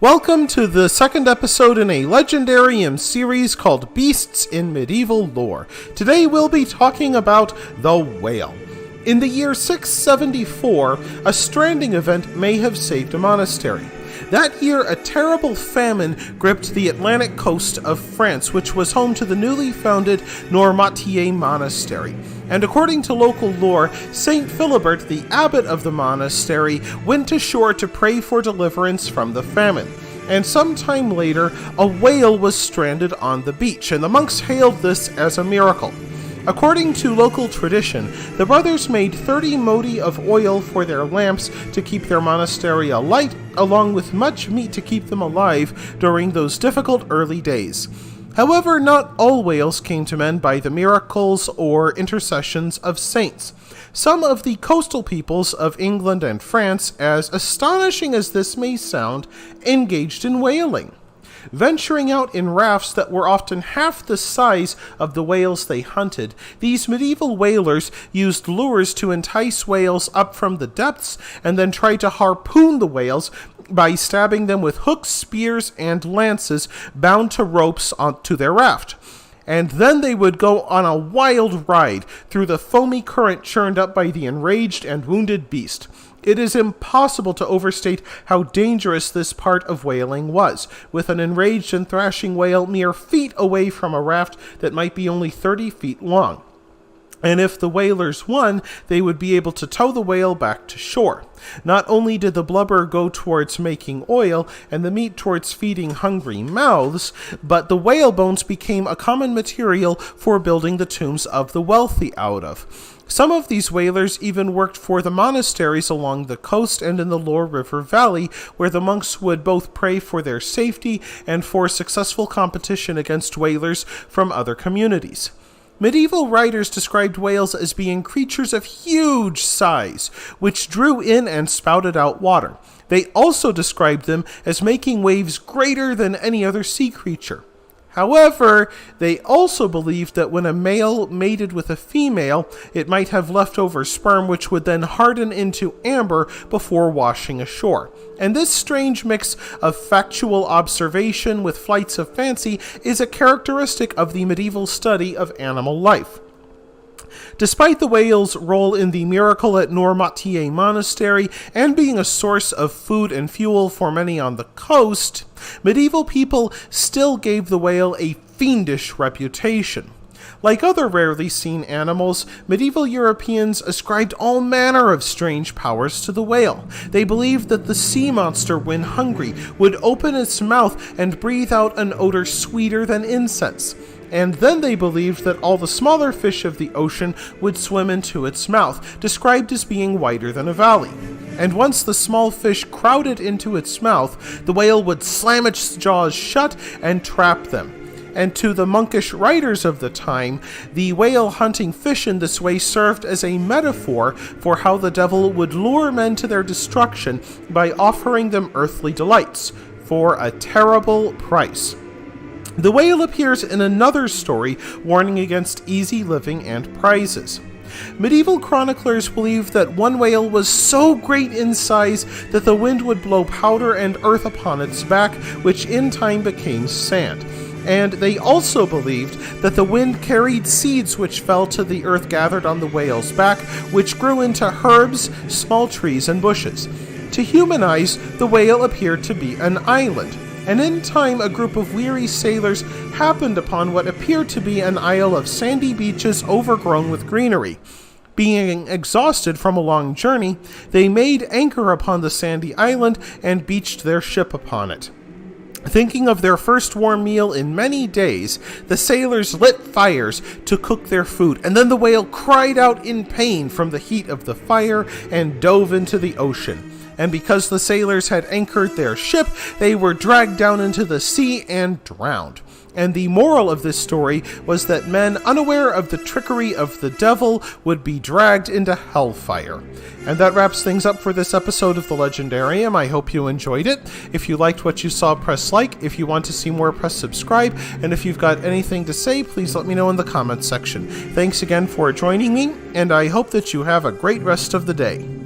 Welcome to the second episode in a Legendarium series called Beasts in Medieval Lore. Today we'll be talking about the whale. In the year 674, a stranding event may have saved a monastery. That year, a terrible famine gripped the Atlantic coast of France, which was home to the newly founded Noirmoutier Monastery. And according to local lore, Saint Philibert, the abbot of the monastery, went ashore to pray for deliverance from the famine. And sometime later, a whale was stranded on the beach, and the monks hailed this as a miracle. According to local tradition, the brothers made 30 modi of oil for their lamps to keep their monastery alight, along with much meat to keep them alive during those difficult early days. However, not all whales came to men by the miracles or intercessions of saints. Some of the coastal peoples of England and France, as astonishing as this may sound, engaged in whaling. Venturing out in rafts that were often half the size of the whales they hunted, these medieval whalers used lures to entice whales up from the depths and then tried to harpoon the whales by stabbing them with hooks, spears, and lances bound to ropes onto their raft. And then they would go on a wild ride through the foamy current churned up by the enraged and wounded beast. It is impossible to overstate how dangerous this part of whaling was, with an enraged and thrashing whale mere feet away from a raft that might be only 30 feet long. And if the whalers won, they would be able to tow the whale back to shore. Not only did the blubber go towards making oil, and the meat towards feeding hungry mouths, but the whale bones became a common material for building the tombs of the wealthy out of. Some of these whalers even worked for the monasteries along the coast and in the Loire River Valley, where the monks would both pray for their safety and for successful competition against whalers from other communities. Medieval writers described whales as being creatures of huge size, which drew in and spouted out water. They also described them as making waves greater than any other sea creature. However, they also believed that when a male mated with a female, it might have leftover sperm which would then harden into amber before washing ashore. And this strange mix of factual observation with flights of fancy is a characteristic of the medieval study of animal life. Despite the whale's role in the miracle at Noirmoutier Monastery and being a source of food and fuel for many on the coast, medieval people still gave the whale a fiendish reputation. Like other rarely seen animals, medieval Europeans ascribed all manner of strange powers to the whale. They believed that the sea monster, when hungry, would open its mouth and breathe out an odor sweeter than incense. And then they believed that all the smaller fish of the ocean would swim into its mouth, described as being wider than a valley. And once the small fish crowded into its mouth, the whale would slam its jaws shut and trap them. And to the monkish writers of the time, the whale hunting fish in this way served as a metaphor for how the devil would lure men to their destruction by offering them earthly delights for a terrible price. The whale appears in another story warning against easy living and prizes. Medieval chroniclers believed that one whale was so great in size that the wind would blow powder and earth upon its back, which in time became sand. And they also believed that the wind carried seeds which fell to the earth gathered on the whale's back, which grew into herbs, small trees, and bushes. To human eyes, the whale appeared to be an island. And in time, a group of weary sailors happened upon what appeared to be an isle of sandy beaches overgrown with greenery. Being exhausted from a long journey, they made anchor upon the sandy island and beached their ship upon it. Thinking of their first warm meal in many days, the sailors lit fires to cook their food, and then the whale cried out in pain from the heat of the fire and dove into the ocean. And because the sailors had anchored their ship, they were dragged down into the sea and drowned. And the moral of this story was that men unaware of the trickery of the devil would be dragged into hellfire. And that wraps things up for this episode of The Legendarium. I hope you enjoyed it. If you liked what you saw, press like. If you want to see more, press subscribe. And if you've got anything to say, please let me know in the comments section. Thanks again for joining me, and I hope that you have a great rest of the day.